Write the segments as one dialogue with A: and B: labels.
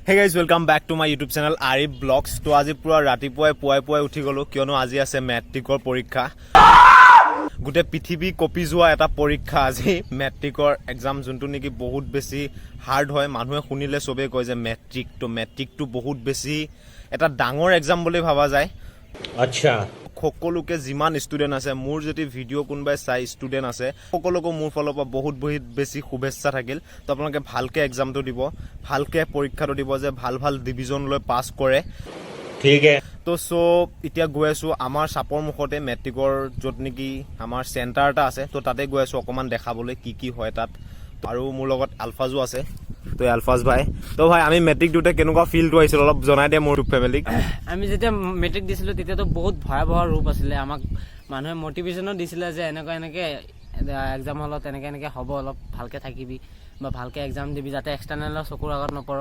A: Hey guys, welcome back to my YouTube channel Arif Vlogs. তো আজি পুরা পুৱাই উঠি গলো কিয়নো আজি আছে মেট্ৰিকৰ পৰীক্ষা। গুটে পৃথিৱী কপি যোৱা এটা পৰীক্ষা আজি মেট্ৰিকৰ এক্সাম যোনটো নেকি বহুত বেছি হাৰ্ড হয়। মানুহে শুনিলে সবে কয় যে মেট্ৰিকটো বহুত বেছি এটা ডাঙৰ এক্সাম বুলি ভাবা যায়। আচ্ছা সকলোকে যিমান ষ্টুডেন্ট আছে মোৰ যদি ভিডিঅ' কোনোবাই চাই ষ্টুডেন্ট আছে সকলোকে মোৰ ফালৰ পৰা বহুত বেছি শুভেচ্ছা থাকিল। তো আপোনালোকে ভালকে এক্সামটো দিব, ভালকে পৰীক্ষাটো দিব যে ভাল ডিভিজন লৈ পাছ কৰে। ঠিক আছে। তো সো এতিয়া গৈ আছো আমাৰ চাপৰ মুখতে মেট্ৰিকৰ য'ত নেকি আমাৰ চেণ্টাৰ এটা আছে। তো তাতে গৈ আছো অকমান দেখাবলৈ কি হয় তাত। আৰু মোৰ লগত আলফাজো আছে। তো আলফাজ ভাই, তো ভাই আমি মেট্ৰিক দিওঁতে কেনেকুৱা ফিলটো আহিছিল অলপ জনাই দিয়ে মোৰ ফেমিলিক।
B: আমি যেতিয়া মেট্ৰিক দিছিলোঁ তেতিয়াতো বহুত ভয়াৱহ ৰূপ আছিলে। আমাক মানুহে মটিভেশ্যনো দিছিলে যে এনেকৈ এক্সাম হলত এনেকৈ হ'ব, অলপ ভালকৈ থাকিবি বা ভালকৈ এক্সাম দিবি যাতে এক্সটাৰ্নেলৰ চকুৰ আগত নপৰ।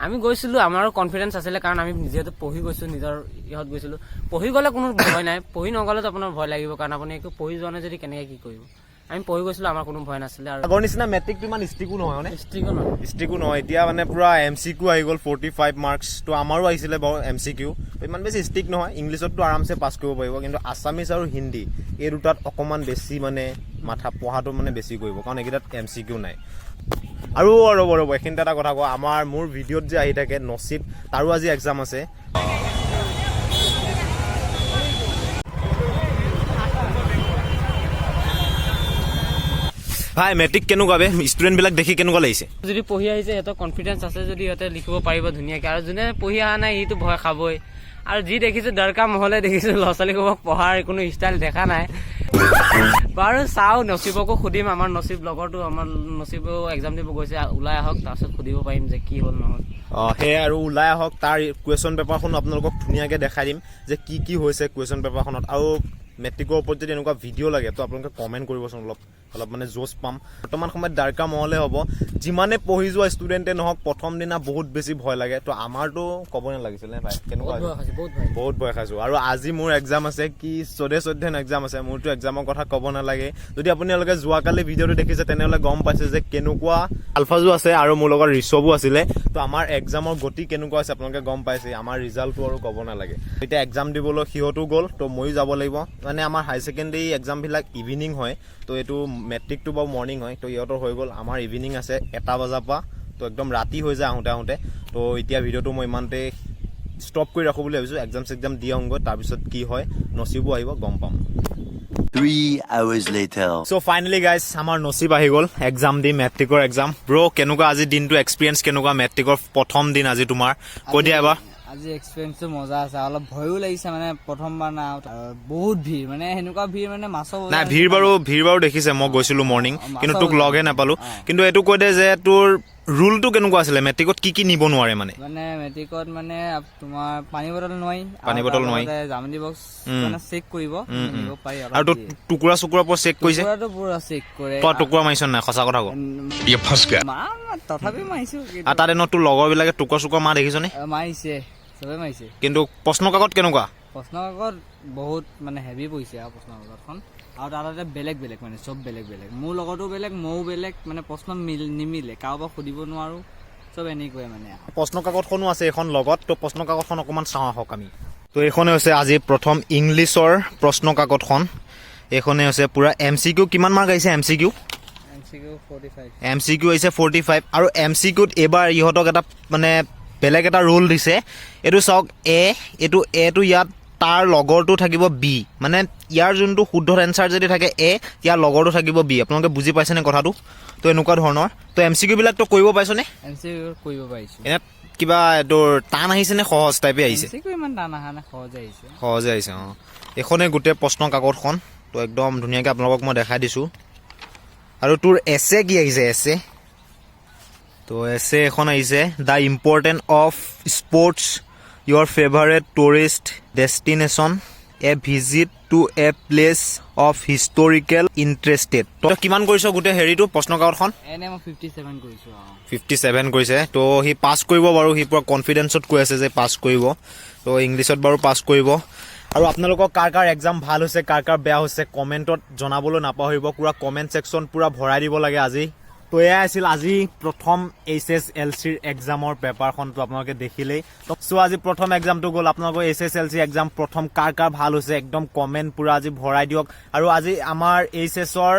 B: আমি গৈছিলোঁ, আমাৰো কনফিডেঞ্চ আছিলে কাৰণ আমি যিহেতু পঢ়ি গৈছোঁ, নিজৰ ইহঁত গৈছিলোঁ। পঢ়ি গ'লে কোনো ভয় নাই, পঢ়ি নগ'লেতো আপোনাৰ ভয় লাগিব কাৰণ আপুনি একো পঢ়ি যোৱা নাই যদি কেনেকৈ কি কৰিব। আমি পঢ়ি গৈছিলোঁ, আমাৰ কোনো ভয় নাছিলে। আৰু
A: আগৰ নিচিনা মেট্ৰিকটো ইমান ষ্ট্ৰিকো নহয় মানে
B: ষ্ট্ৰিকো
A: নহয় এতিয়া মানে পুৰা MCQ আহি গ'ল 45 মাৰ্কছ। তো আমাৰো আহিছিলে বাৰু MCQ, ইমান বেছি ষ্ট্ৰিক নহয়। ইংলিছততো আৰামছে পাছ কৰিব পাৰিব, কিন্তু আছামিজ আৰু হিন্দী এই দুটাত অকণমান বেছি মানে মাথা পঢ়াটো মানে বেছি কৰিব কাৰণ এইকেইটাত MCQ নাই। আৰু ৰ'ব এইখিনিতে এটা কথা কওঁ, মোৰ ভিডিঅ'ত যে আহি থাকে নচিব, তাৰো আজি এক্সাম আছে। ভাই মেট্ৰিক কেনেকুৱা বে, ষ্টুডেণ্টবিলাক দেখি কেনেকুৱা লাগিছে?
B: যদি পঢ়ি আহিছে সিহঁতৰ কনফিডেঞ্চ আছে, যদি সিহঁতে লিখিব পাৰিব ধুনীয়াকৈ। আৰু যোনে পঢ়ি অহা নাই সিটো ভয় খাবই। আৰু যি দেখিছোঁ দৰকাৰ মহলে দেখিছোঁ, ল'ৰা ছোৱালীবোৰক পঢ়াৰ কোনো ষ্টাইল দেখা নাই। বাৰু চাওঁ, নচিবকো সুধিম। আমাৰ নচিব লগৰটো, আমাৰ নচিবেও এক্সাম দিব গৈছে, ওলাই আহক তাৰপিছত সুধিব পাৰিম যে কি হ'ল নহ'ল।
A: সেয়াই আৰু ওলাই আহক, তাৰ কুৱেশ্যন পেপাৰখন আপোনালোকক ধুনীয়াকৈ দেখাই দিম যে কি হৈছে কুৱেশ্যন পেপাৰখনত। আৰু মেট্ৰিকৰ ওপৰত যদি এনেকুৱা ভিডিঅ' লাগে তো আপোনালোকে কমেণ্ট কৰিবচোন, অলপ মানে জোচ পাম। বৰ্তমান সময়ত ডাৰ্কা মহলে হ'ব, যিমানে পঢ়ি যোৱা ষ্টুডেণ্টে নহওক প্ৰথম দিনা বহুত বেছি ভয় লাগে। তো আমাৰতো ক'ব নালাগিছিল নে ভাই, কেনেকুৱা বহুত ভয় খাইছোঁ। আৰু আজি মোৰ এক্সাম আছে, কি চৈধ্য এক্সাম আছে। মোৰতো এক্সামৰ কথা ক'ব নালাগে। যদি আপোনালোকে যোৱাকালি ভিডিঅ'টো দেখিছে তেনেহ'লে গম পাইছে যে কেনেকুৱা। আলফাজো আছে আৰু মোৰ লগত ঋষভো আছিলে। তো আমাৰ এক্সামৰ গতি কেনেকুৱা আছে আপোনালোকে গম পাইছে। আমাৰ ৰিজাল্টটো আৰু ক'ব নালাগে। এতিয়া এক্সাম দিবলৈ সিহঁতো গ'ল, তো ময়ো যাব লাগিব। মানে আমাৰ হাই ছেকেণ্ডেৰী এক্সামবিলাক ইভিনিং হয়, তো এইটো মেট্ৰিকটো বাৰু মৰ্ণিং হয়। তো ইহঁতৰ হৈ গ'ল, আমাৰ ইভিনিং আছে 1টা বজাৰ পৰা। তো একদম ৰাতি হৈ যায় আহোঁতে। তো এতিয়া ভিডিঅ'টো মই ইমানতে ষ্টপ কৰি ৰাখোঁ বুলি ভাবিছোঁ। এক্সাম দি আহোঁগৈ, তাৰপিছত কি হয় নচিবো আহিব গম পাম।
C: 3 hours later.
A: So finally guys, আমাৰ নচিব আহি গ'ল এক্সাম দি, মেট্ৰিকৰ এক্সাম। ব্ৰ কেনেকুৱা আজি দিনটো, এক্সপিৰিয়েঞ্চ কেনেকুৱা মেট্ৰিকৰ প্ৰথম দিন আজি তোমাৰ? কৈ দিয়া এবাৰ।
D: আজি এক্সপিৰিয়েঞ্চটো মজা আছে, অলপ ভয়ো লাগিছে মানে প্ৰথমবাৰ না, বহুত ভিৰ, মানে সেনেকুৱা ভিৰ মানে মাছৰ
A: নাই ভিৰ বাৰু দেখিছে, মই গৈছিলো মৰ্ণিং কিন্তু তোক লগহে নাপালো। কিন্তু এইটো কৈ দে যে তোৰ ৰুলটো কেনেকুৱা আছিলে মেট্ৰিকত, কি নিব নোৱাৰে মানে
D: মেট্ৰিকত মানে তোমাৰ পানী বটল নোৱাৰি, জামেট্ৰি বক্স মানে চেক কৰিব নিব পাৰি।
A: আৰু তোৰ টুকুৰা চুকুৰা পৰা চেক কৰিছে,
D: পুৰা চেক কৰে।
A: তই টুকুৰা মাৰিছ নাই, সঁচা কথা ক?
D: তথাপি মাৰিছো।
A: আৰু তাতে তোৰ লগৰ বিলাকে টুকুৰা চুকুৰা মাৰ দেখিছ নে?
D: মাৰিছে, চবে মাৰিছে।
A: কিন্তু প্ৰশ্ন কাকত কেনেকুৱা?
D: প্ৰশ্ন কাকত বহুত মানে হেভি পৰিছে আৰু প্ৰশ্ন কাকতখন। আৰু তাতে বেলেগ মানে চব বেলেগ। মোৰ লগতো বেলেগ, ময়ো বেলেগ, মানে প্ৰশ্ন নিমিলে, কাৰোবাক সুধিব নোৱাৰো, চব এনেকুৱাই মানে।
A: প্ৰশ্ন কাকতখনো আছে এখন লগত, তো প্ৰশ্ন কাকতখন অকণমান চাওঁ আহক আমি। তো এইখনে হৈছে আজি প্ৰথম ইংলিছৰ প্ৰশ্ন কাকতখন। এইখনে হৈছে পুৰা MCQ। কিমান মাৰ্ক আহিছে MCQ? MCQ আহিছে 45। আৰু MCQত এইবাৰ ইহঁতক এটা মানে বেলেগ এটা ৰোল দিছে। এইটো চাওক, এইটো ইয়াত তাৰ লগৰটো থাকিব B, মানে ইয়াৰ যোনটো শুদ্ধ এনচাৰ যদি থাকে A, ইয়াৰ লগৰটো থাকিব B। আপোনালোকে বুজি পাইছেনে কথাটো? তো এনেকুৱা ধৰণৰ। তো MCQ বিলাকতো কৰিব পাইছনে?
D: MCQ কৰিব পাৰিছো।
A: এনে কিবা তোৰ টান আহিছে নে সহজ টাইপে আহিছে?
D: MCQ ইমান টান অহা নাই, সহজে আহিছে। এইখনে গোটেই প্ৰশ্ন কাকতখন। তো একদম ধুনীয়াকৈ আপোনালোকক মই দেখাই দিছোঁ। আৰু তোৰ এছে কি আহিছে? তো এছে এখন আহিছে, the important of sports, your favorite tourist destination, a visit to a place of historical interest. তো কিমান কৰিছ গোটেই হেৰিটো প্ৰশ্ন কাকতখন? এনে মই 57 কৰিছো।
A: 57 কৰিছে। তো সি পাছ কৰিব বাৰু, সি পুৰা কনফিডেঞ্চত কৈ আছে যে পাছ কৰিব। তো ইংলিছত বাৰু পাছ কৰিব। আৰু আপোনালোকৰ কাৰ এক্সাম ভাল হৈছে, কাৰ বেয়া হৈছে কমেণ্টত জনাবলৈ নাপাহৰিব। পুৰা কমেণ্ট ছেকশ্যন পুৰা ভৰাই দিব লাগে আজি। তো এয়া আছিল আজি প্ৰথম HSLCৰ এক্সামৰ পেপাৰখনটো আপোনালোকে দেখিলেই চ' আজি প্ৰথম এক্সামটো গ'ল আপোনালোকৰ HSLC এক্সাম প্ৰথম কাৰ ভাল হৈছে একদম কমেণ্ট পুৰা আজি ভৰাই দিয়ক আৰু আজি আমাৰ HSৰ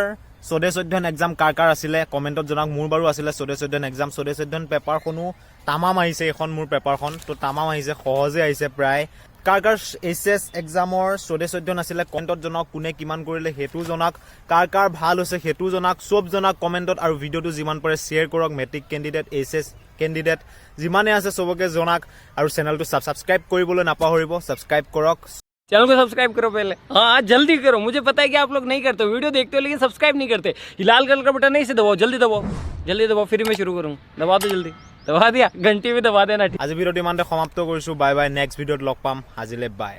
A: 14 এক্সাম কাৰ আছিলে কমেণ্টত জনাওক মোৰ বাৰু আছিলে 14 এক্সাম 14 পেপাৰখনো তামাম আহিছে এখন মোৰ পেপাৰখন তো তামাম আহিছে সহজে আহিছে প্ৰায় কাৰ HS এক্সামৰ 14 আছিলে কমেণ্টত জনাওক কোনে কিমান কৰিলে হেতু জনাওক কাৰ ভাল হৈছে হেতু জনাওক সব জনাওক কমেণ্টত আৰু ভিডিঅ'টো যিমান পাৰে শ্বেয়াৰ কৰক মেট্ৰিক কেণ্ডিডেট HS কেণ্ডিডেট যিমানে আছে সবকে জনাওক আৰু চেনেলটো সাবস্ক্ৰাইব কৰিবলৈ নাপাহৰিব সাবস্ক্ৰাইব কৰক
E: चैनल को सब्सक्राइब करो पहले हाँ जल्दी करो मुझे पता है कि आप लोग नहीं करते हो वीडियो देखते हो लेकिन सब्सक्राइब नहीं करते ये लाल कलर का बटन नहीं से दबाओ जल्दी दबाओ फिर मैं शुरू करूँ दबा दो जल्दी दबा दिया घंटी भी दबा देना
A: আজি ভিডিঅ'টো ইমানতে সমাপ্ত কৰিছো বাই বাই নেক্সট ভিডিঅ'ত লগ পাম আজিলে বাই